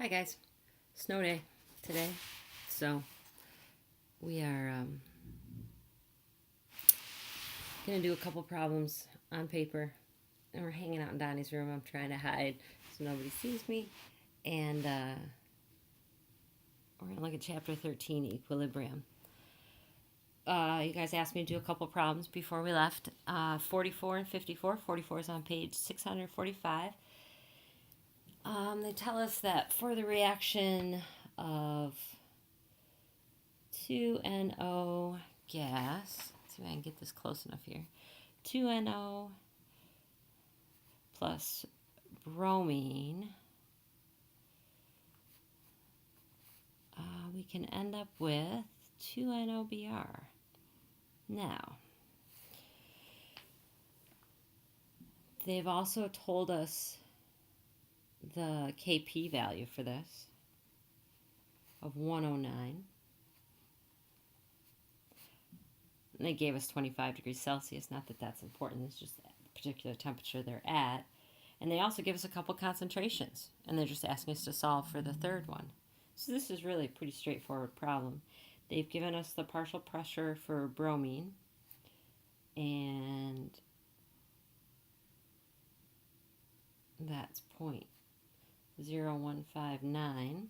Hi guys, snow day today, so we are gonna do a couple problems on paper, and we're hanging out in Donnie's room. I'm trying to hide so nobody sees me, and we're gonna look at chapter 13, equilibrium. You guys asked me to do a couple problems before we left. 44 and 54. 44 is on page 645. They tell us that for the reaction of 2NO gas, let's see if I can get this close enough here, 2NO plus bromine, we can end up with 2NOBr. Now, they've also told us the Kp value for this of 109. And they gave us 25 degrees Celsius. Not that that's important, it's just the particular temperature they're at. And they also give us a couple concentrations, and they're just asking us to solve for the third one. So this is really a pretty straightforward problem. They've given us the partial pressure for bromine, and that's 0.0159.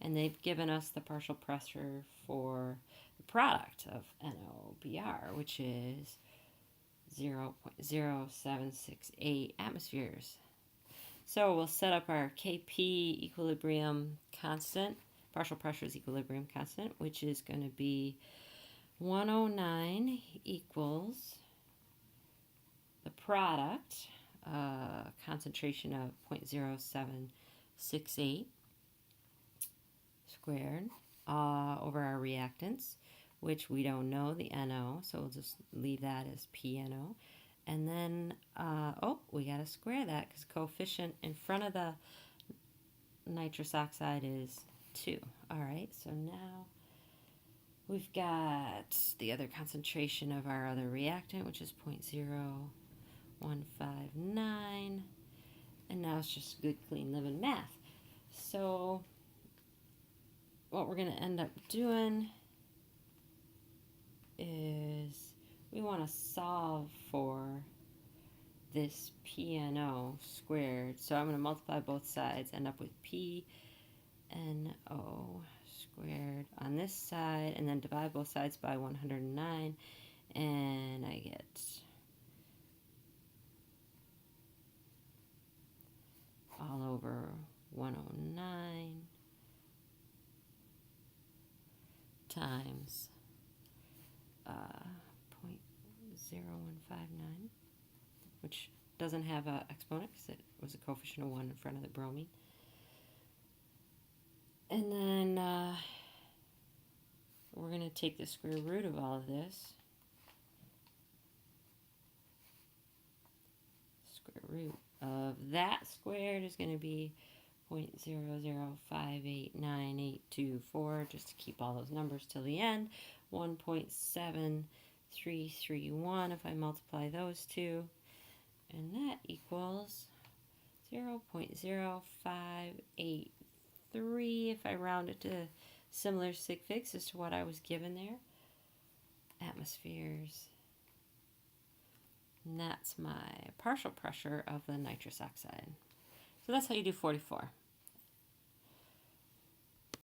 And they've given us the partial pressure for the product of NOBr, which is 0.0768 atmospheres. So we'll set up our Kp equilibrium constant, partial pressure is equilibrium constant, which is going to be 109 equals the product, concentration of 0.0768 squared over our reactants, which we don't know, the NO, so we'll just leave that as PNO. And then, we got to square that because coefficient in front of the nitrous oxide is 2. All right, so now we've got the other concentration of our other reactant, which is 0.0159. And now it's just good, clean, living math. So what we're going to end up doing is we want to solve for this PNO squared. So I'm going to multiply both sides, end up with PNO squared on this side, and then divide both sides by 109, and I get all over 109 times 0.0159, which doesn't have an exponent because it was a coefficient of 1 in front of the bromine. And then we're going to take the square root of all of this. Square root of that squared is going to be 0.00589824, just to keep all those numbers till the end. 1.7331 if I multiply those two, and that equals 0.0583 if I round it to similar sig figs as to what I was given there, atmospheres. And that's my partial pressure of the nitrous oxide. So that's how you do 44.